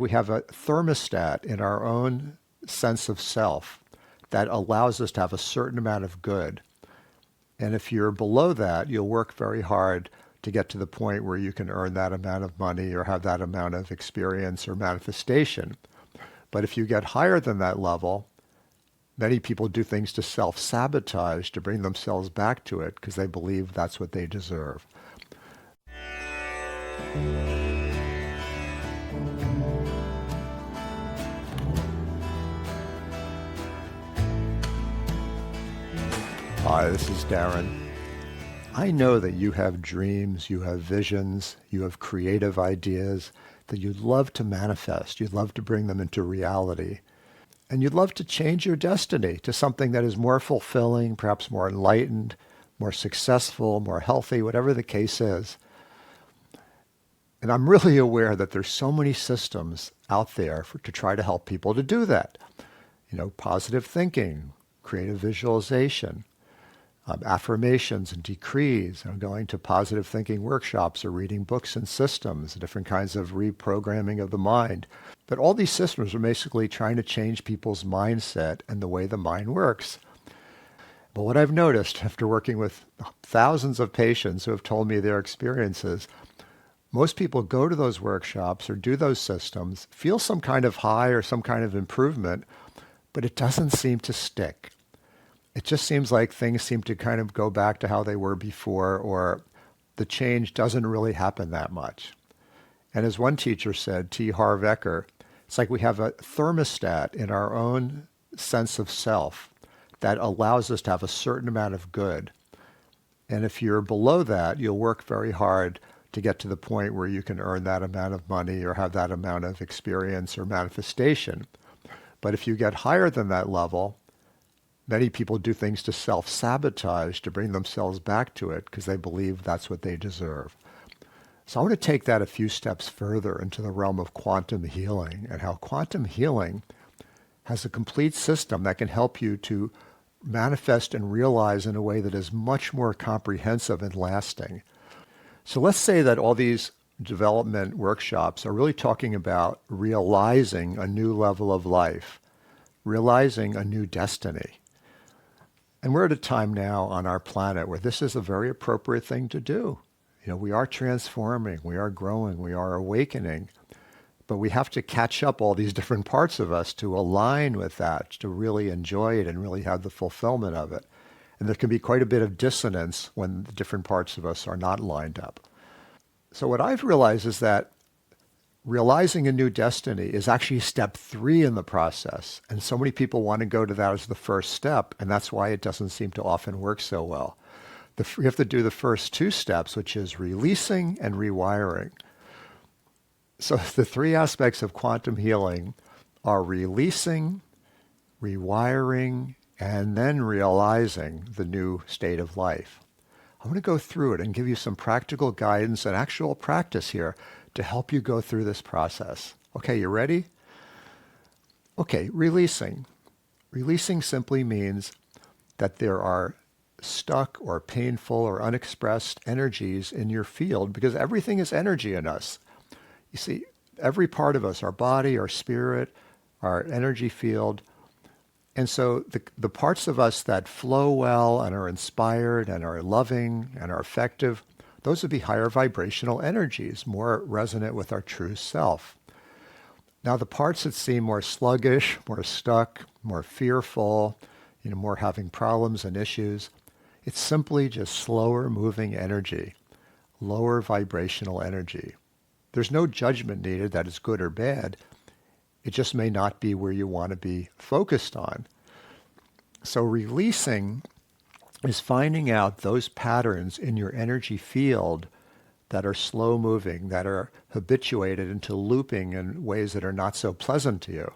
We have a thermostat in our own sense of self that allows us to have a certain amount of good. And if you're below that, you'll work very hard to get to the point where you can earn that amount of money or have that amount of experience or manifestation. But if you get higher than that level, many people do things to self-sabotage to bring themselves back to it because they believe that's what they deserve. Hi, this is Darren. I know that you have dreams, you have visions, you have creative ideas that you'd love to manifest. You'd love to bring them into reality. And you'd love to change your destiny to something that is more fulfilling, perhaps more enlightened, more successful, more healthy, whatever the case is. And I'm really aware that there's so many systems out there to try to help people to do that. Positive thinking, creative visualization, affirmations and decrees, going to positive thinking workshops or reading books and systems, different kinds of reprogramming of the mind. But all these systems are basically trying to change people's mindset and the way the mind works. But what I've noticed after working with thousands of patients who have told me their experiences, most people go to those workshops or do those systems, feel some kind of high or some kind of improvement, but it doesn't seem to stick. It just seems like things seem to kind of go back to how they were before, or the change doesn't really happen that much. And as one teacher said, T. Harv Eker, it's like we have a thermostat in our own sense of self that allows us to have a certain amount of good. And if you're below that, you'll work very hard to get to the point where you can earn that amount of money or have that amount of experience or manifestation. But if you get higher than that level, many people do things to self-sabotage to bring themselves back to it because they believe that's what they deserve. So I want to take that a few steps further into the realm of quantum healing and how quantum healing has a complete system that can help you to manifest and realize in a way that is much more comprehensive and lasting. So let's say that all these development workshops are really talking about realizing a new level of life, realizing a new destiny. And we're at a time now on our planet where this is a very appropriate thing to do. We are transforming, we are growing, we are awakening, but we have to catch up all these different parts of us to align with that, to really enjoy it and really have the fulfillment of it. And there can be quite a bit of dissonance when the different parts of us are not lined up. So what I've realized is that realizing a new destiny is actually step 3 in the process. And so many people want to go to that as the first step, and that's why it doesn't seem to often work so well. You have to do the first 2 steps, which is releasing and rewiring. So the 3 aspects of quantum healing are releasing, rewiring, and then realizing the new state of life. I'm going to go through it and give you some practical guidance and actual practice here to help you go through this process. Okay, you ready? Okay, releasing. Releasing simply means that there are stuck or painful or unexpressed energies in your field, because everything is energy in us. You see, every part of us, our body, our spirit, our energy field. And so the parts of us that flow well and are inspired and are loving and are effective, those would be higher vibrational energies, more resonant with our true self. Now, the parts that seem more sluggish, more stuck, more fearful, more having problems and issues, it's simply just slower moving energy, lower vibrational energy. There's no judgment needed that is good or bad. It just may not be where you want to be focused on. So releasing is finding out those patterns in your energy field that are slow moving, that are habituated into looping in ways that are not so pleasant to you,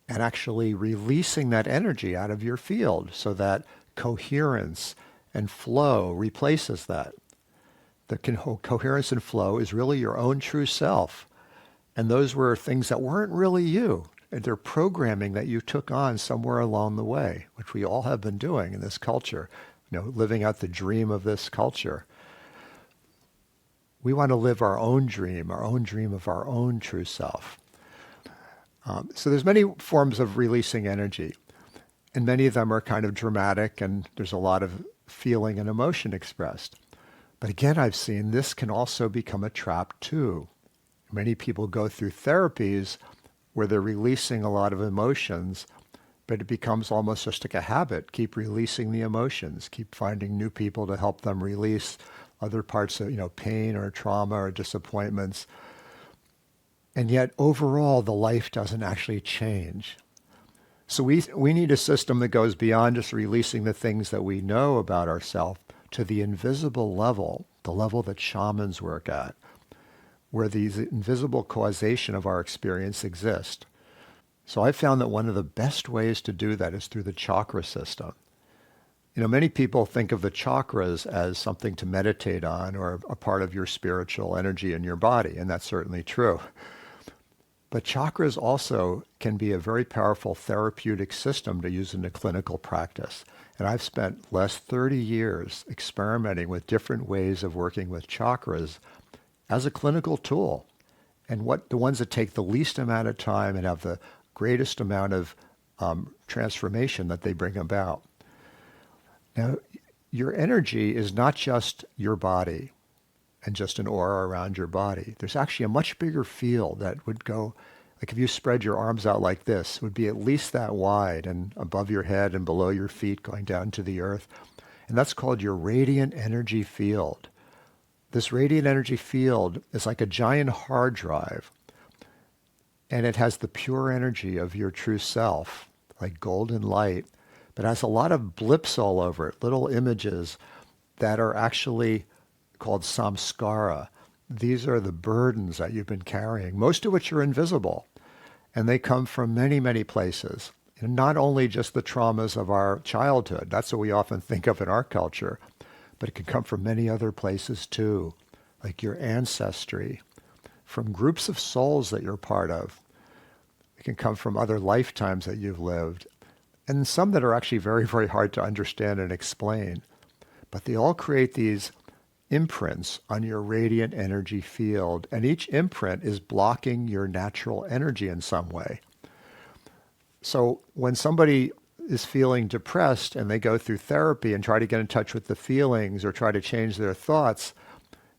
and actually releasing that energy out of your field so that coherence and flow replaces that. The coherence and flow is really your own true self. And those were things that weren't really you. They're programming that you took on somewhere along the way, which we all have been doing in this culture, living out the dream of this culture. We want to live our own dream of our own true self. So there's many forms of releasing energy, and many of them are kind of dramatic, and there's a lot of feeling and emotion expressed. But again, I've seen this can also become a trap too. Many people go through therapies where they're releasing a lot of emotions, but it becomes almost just like a habit. Keep releasing the emotions, keep finding new people to help them release other parts of, pain or trauma or disappointments. And yet overall, the life doesn't actually change. So we need a system that goes beyond just releasing the things that we know about ourselves to the invisible level, the level that shamans work at, where these invisible causation of our experience exist. So I found that one of the best ways to do that is through the chakra system. Many people think of the chakras as something to meditate on or a part of your spiritual energy in your body, and that's certainly true. But chakras also can be a very powerful therapeutic system to use in a clinical practice. And I've spent the last 30 years experimenting with different ways of working with chakras as a clinical tool. And what the ones that take the least amount of time and have the greatest amount of transformation that they bring about. Now, your energy is not just your body and just an aura around your body. There's actually a much bigger field that would go, like if you spread your arms out like this, would be at least that wide and above your head and below your feet going down to the earth. And that's called your radiant energy field. This radiant energy field is like a giant hard drive, and it has the pure energy of your true self, like golden light, but has a lot of blips all over it, little images that are actually called samskara. These are the burdens that you've been carrying, most of which are invisible, and they come from many, many places. And not only just the traumas of our childhood, that's what we often think of in our culture, but it can come from many other places too, like your ancestry, from groups of souls that you're part of. It can come from other lifetimes that you've lived, and some that are actually very, very hard to understand and explain. But they all create these imprints on your radiant energy field, and each imprint is blocking your natural energy in some way. So when somebody is feeling depressed and they go through therapy and try to get in touch with the feelings or try to change their thoughts,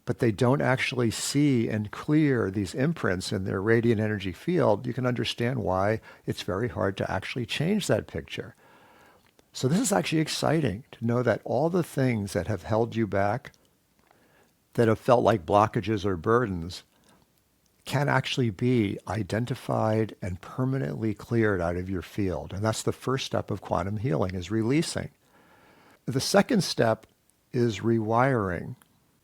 but they don't actually see and clear these imprints in their radiant energy field, you can understand why it's very hard to actually change that picture. So this is actually exciting to know that all the things that have held you back, that have felt like blockages or burdens, can actually be identified and permanently cleared out of your field. And that's the first step of quantum healing, is releasing. The second step is rewiring.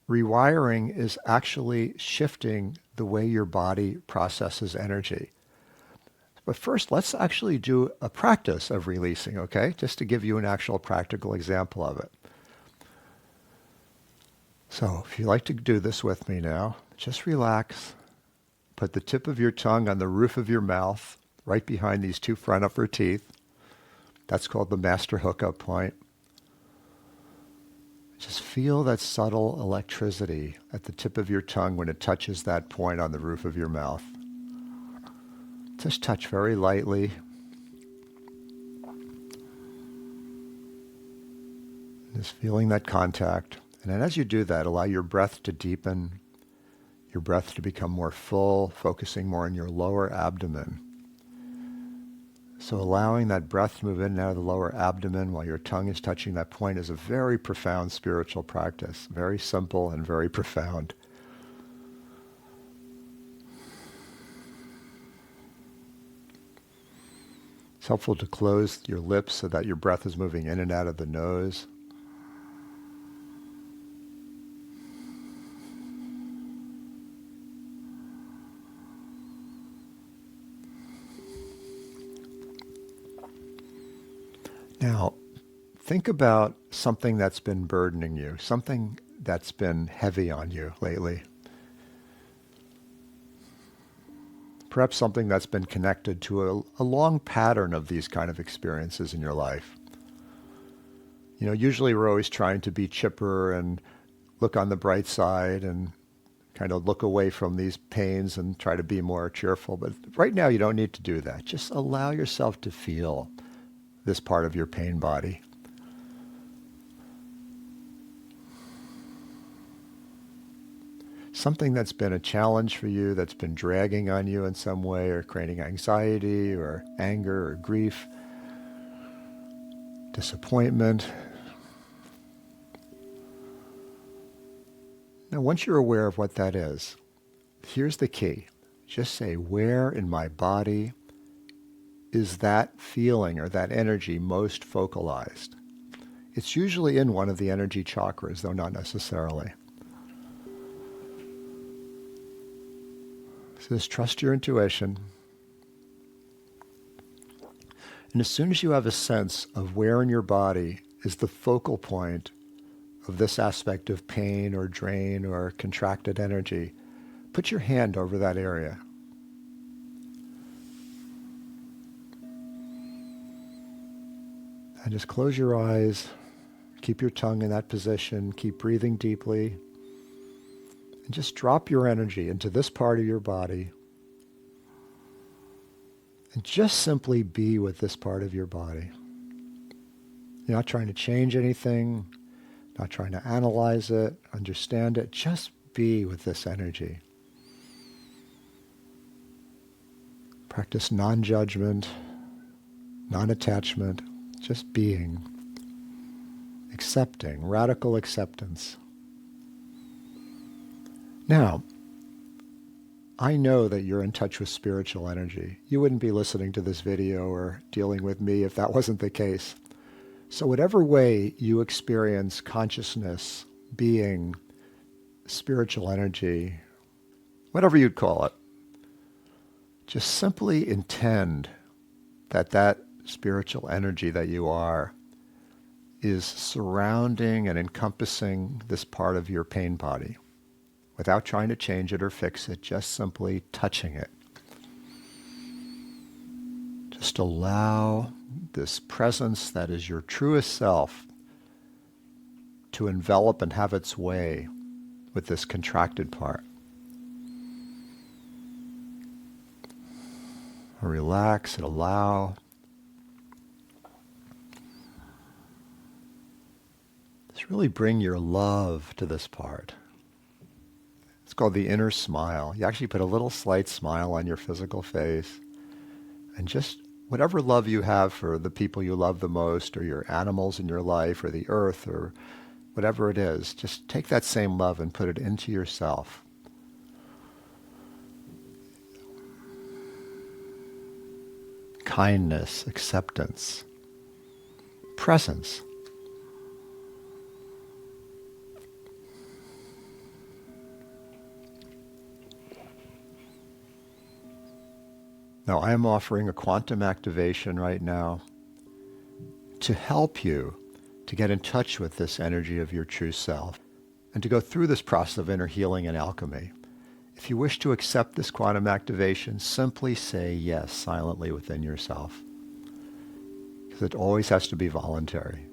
Rewiring is actually shifting the way your body processes energy. But first, let's actually do a practice of releasing, okay? Just to give you an actual practical example of it. So if you'd like to do this with me now, just relax. Put the tip of your tongue on the roof of your mouth, right behind these two front upper teeth. That's called the master hookup point. Just feel that subtle electricity at the tip of your tongue when it touches that point on the roof of your mouth. Just touch very lightly. Just feeling that contact. And then as you do that, allow your breath to deepen, your breath to become more full, focusing more on your lower abdomen. So allowing that breath to move in and out of the lower abdomen while your tongue is touching that point is a very profound spiritual practice. Very simple and very profound. It's helpful to close your lips so that your breath is moving in and out of the nose. Now, think about something that's been burdening you, something that's been heavy on you lately. Perhaps something that's been connected to a long pattern of these kind of experiences in your life. Usually we're always trying to be chipper and look on the bright side and kind of look away from these pains and try to be more cheerful. But right now, you don't need to do that. Just allow yourself to feel this part of your pain body. Something that's been a challenge for you, that's been dragging on you in some way, or creating anxiety or anger or grief, disappointment. Now, once you're aware of what that is, here's the key. Just say, where in my body is that feeling or that energy most focalized? It's usually in one of the energy chakras, though not necessarily. So just trust your intuition. And as soon as you have a sense of where in your body is the focal point of this aspect of pain or drain or contracted energy, put your hand over that area. And just close your eyes, keep your tongue in that position, keep breathing deeply, and just drop your energy into this part of your body. And just simply be with this part of your body. You're not trying to change anything, not trying to analyze it, understand it. Just be with this energy. Practice non-judgment, non-attachment, just being, accepting, radical acceptance. Now, I know that you're in touch with spiritual energy. You wouldn't be listening to this video or dealing with me if that wasn't the case. So whatever way you experience consciousness, being, spiritual energy, whatever you'd call it, just simply intend that that spiritual energy that you are is surrounding and encompassing this part of your pain body without trying to change it or fix it, just simply touching it. Just allow this presence that is your truest self to envelop and have its way with this contracted part. Relax and allow. Just really bring your love to this part. It's called the inner smile. You actually put a little slight smile on your physical face. And just whatever love you have for the people you love the most, or your animals in your life, or the earth, or whatever it is, just take that same love and put it into yourself. Kindness, acceptance, presence. Now, I am offering a quantum activation right now to help you to get in touch with this energy of your true self and to go through this process of inner healing and alchemy. If you wish to accept this quantum activation, simply say yes silently within yourself, because it always has to be voluntary.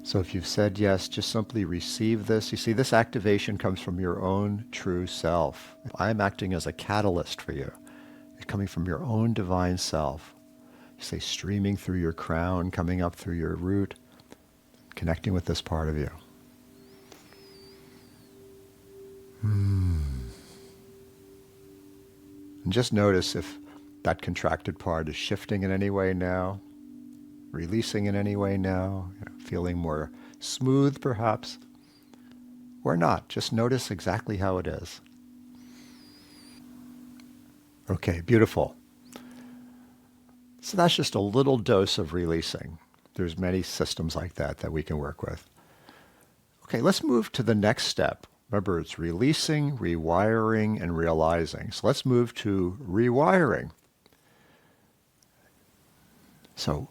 So if you've said yes, just simply receive this. You see, this activation comes from your own true self. I'm acting as a catalyst for you. It's coming from your own divine self. You say, streaming through your crown, coming up through your root, connecting with this part of you. And just notice if that contracted part is shifting in any way now, releasing in any way now, feeling more smooth perhaps, or not. Just notice exactly how it is. Okay, beautiful. So that's just a little dose of releasing. There's many systems like that that we can work with. Okay, let's move to the next step. Remember, it's releasing, rewiring, and realizing. So let's move to rewiring. So,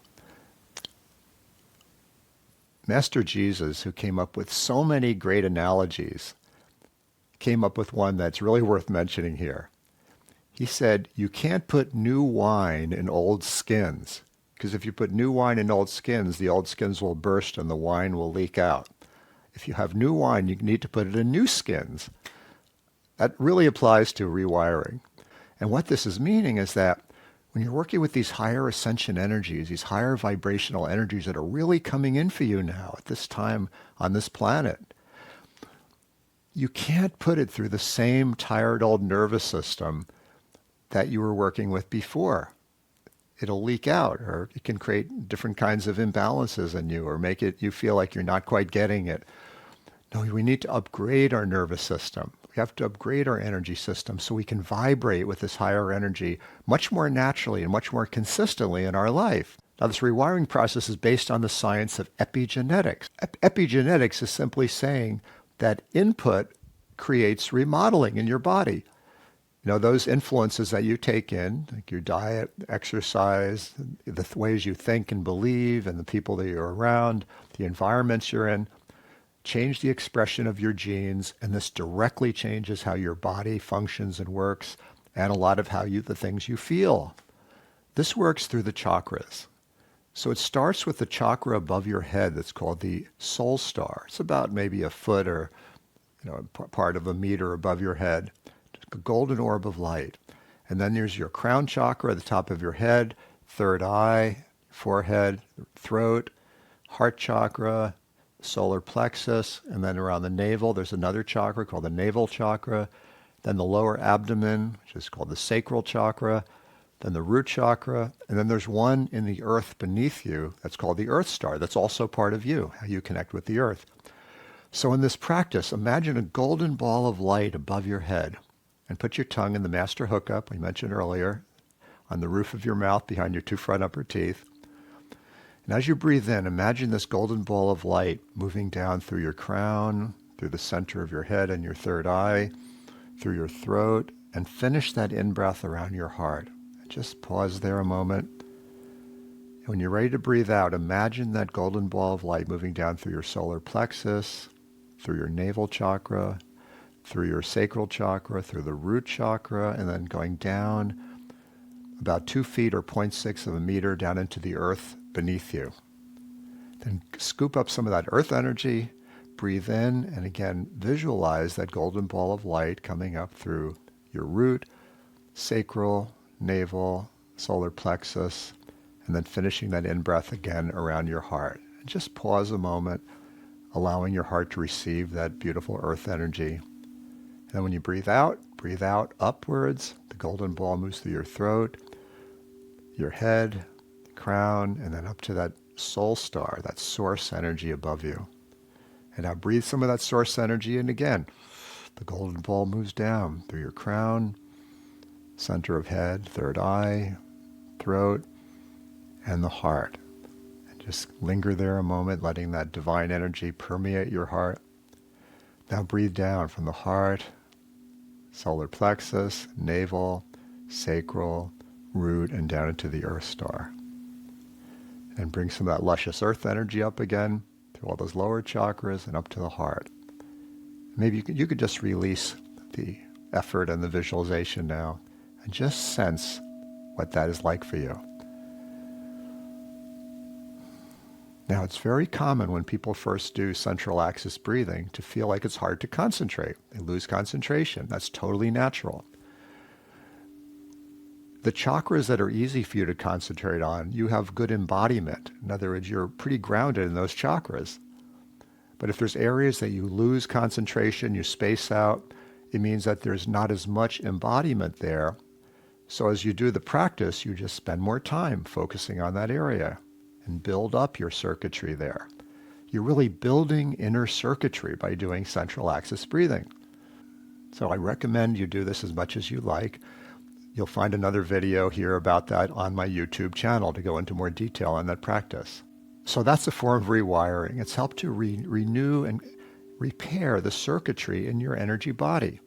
Master Jesus, who came up with so many great analogies, came up with one that's really worth mentioning here. He said, you can't put new wine in old skins, because if you put new wine in old skins, the old skins will burst and the wine will leak out. If you have new wine, you need to put it in new skins. That really applies to rewiring. And what this is meaning is that when you're working with these higher ascension energies, these higher vibrational energies that are really coming in for you now at this time on this planet, you can't put it through the same tired old nervous system that you were working with before. It'll leak out, or it can create different kinds of imbalances in you, or make it you feel like you're not quite getting it. No, we need to upgrade our nervous system. We have to upgrade our energy system so we can vibrate with this higher energy much more naturally and much more consistently in our life. Now, this rewiring process is based on the science of epigenetics. Epigenetics is simply saying that input creates remodeling in your body. You know, those influences that you take in, like your diet, exercise, the ways you think and believe, and the people that you're around, the environments you're in, change the expression of your genes, and this directly changes how your body functions and works, and a lot of the things you feel. This works through the chakras. So it starts with the chakra above your head that's called the soul star. It's about maybe a foot or part of a meter above your head. A golden orb of light. And then there's your crown chakra at the top of your head, third eye, forehead, throat, heart chakra, solar plexus, and then around the navel there's another chakra called the navel chakra, then the lower abdomen, which is called the sacral chakra, then the root chakra, and then there's one in the earth beneath you that's called the earth star. That's also part of you, how you connect with the earth. So in this practice, imagine a golden ball of light above your head. And put your tongue in the master hookup, we mentioned earlier, on the roof of your mouth behind your two front upper teeth. And as you breathe in, imagine this golden ball of light moving down through your crown, through the center of your head and your third eye, through your throat, and finish that in-breath around your heart. And just pause there a moment. And when you're ready to breathe out, imagine that golden ball of light moving down through your solar plexus, through your navel chakra, through your sacral chakra, through the root chakra, and then going down about 2 feet or 0.6 of a meter down into the earth beneath you. Then scoop up some of that earth energy, breathe in, and again, visualize that golden ball of light coming up through your root, sacral, navel, solar plexus, and then finishing that in-breath again around your heart. And just pause a moment, allowing your heart to receive that beautiful earth energy. And then when you breathe out upwards. The golden ball moves through your throat, your head, crown, and then up to that soul star, that source energy above you. And now breathe some of that source energy in again. The golden ball moves down through your crown, center of head, third eye, throat, and the heart. And just linger there a moment, letting that divine energy permeate your heart. Now breathe down from the heart, solar plexus, navel, sacral, root, and down into the earth star. And bring some of that luscious earth energy up again through all those lower chakras and up to the heart. Maybe you could just release the effort and the visualization now and just sense what that is like for you. Now, it's very common when people first do central axis breathing to feel like it's hard to concentrate. They lose concentration. That's totally natural. The chakras that are easy for you to concentrate on, you have good embodiment. In other words, you're pretty grounded in those chakras. But if there's areas that you lose concentration, you space out, it means that there's not as much embodiment there. So as you do the practice, you just spend more time focusing on that area and build up your circuitry there. You're really building inner circuitry by doing central axis breathing. So I recommend you do this as much as you like. You'll find another video here about that on my YouTube channel to go into more detail on that practice. So that's a form of rewiring. It's helped to renew and repair the circuitry in your energy body.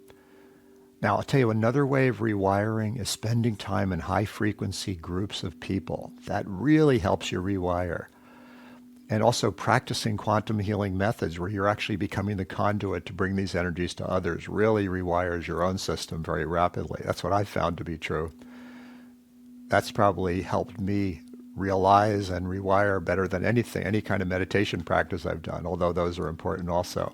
Now, I'll tell you another way of rewiring is spending time in high-frequency groups of people. That really helps you rewire. And also practicing quantum healing methods where you're actually becoming the conduit to bring these energies to others really rewires your own system very rapidly. That's what I've found to be true. That's probably helped me realize and rewire better than anything, any kind of meditation practice I've done, although those are important also.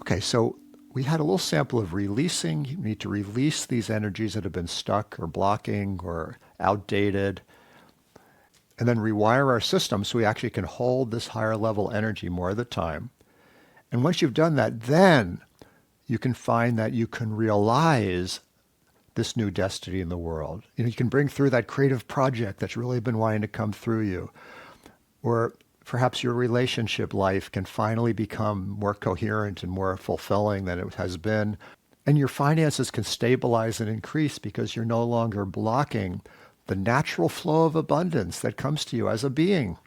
Okay, so we had a little sample of releasing. You need to release these energies that have been stuck or blocking or outdated, and then rewire our system so we actually can hold this higher level energy more of the time. And once you've done that, then you can find that you can realize this new destiny in the world. You can bring through that creative project that's really been wanting to come through you. Or perhaps your relationship life can finally become more coherent and more fulfilling than it has been. And your finances can stabilize and increase because you're no longer blocking the natural flow of abundance that comes to you as a being.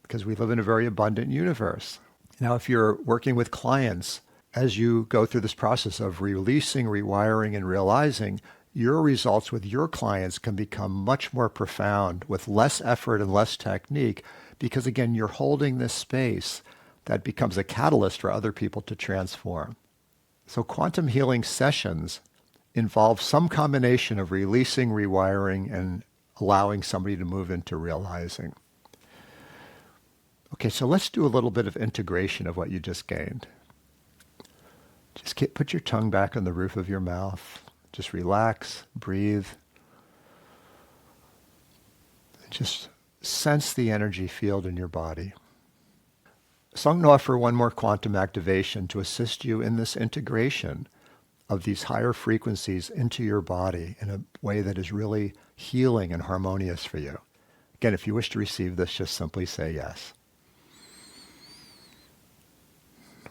Because we live in a very abundant universe. Now, if you're working with clients, as you go through this process of releasing, rewiring, and realizing, your results with your clients can become much more profound with less effort and less technique because, again, you're holding this space that becomes a catalyst for other people to transform. So quantum healing sessions involve some combination of releasing, rewiring, and allowing somebody to move into realizing. Okay, so let's do a little bit of integration of what you just gained. Just put your tongue back on the roof of your mouth. Just relax, breathe. And just sense the energy field in your body. So I'm going to offer one more quantum activation to assist you in this integration of these higher frequencies into your body in a way that is really healing and harmonious for you. Again, if you wish to receive this, just simply say yes.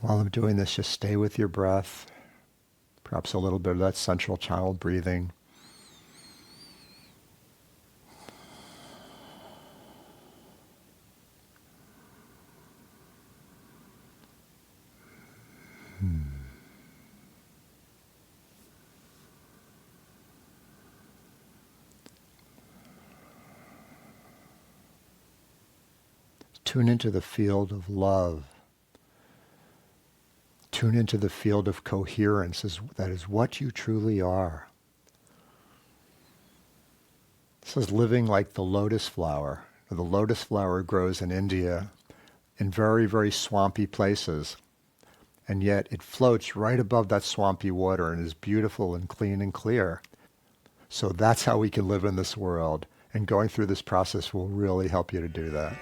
While I'm doing this, just stay with your breath, perhaps a little bit of that central child breathing. Tune into the field of love. Tune into the field of coherence. That is what you truly are. This is living like the lotus flower. The lotus flower grows in India in very, very swampy places. And yet it floats right above that swampy water and is beautiful and clean and clear. So that's how we can live in this world. And going through this process will really help you to do that.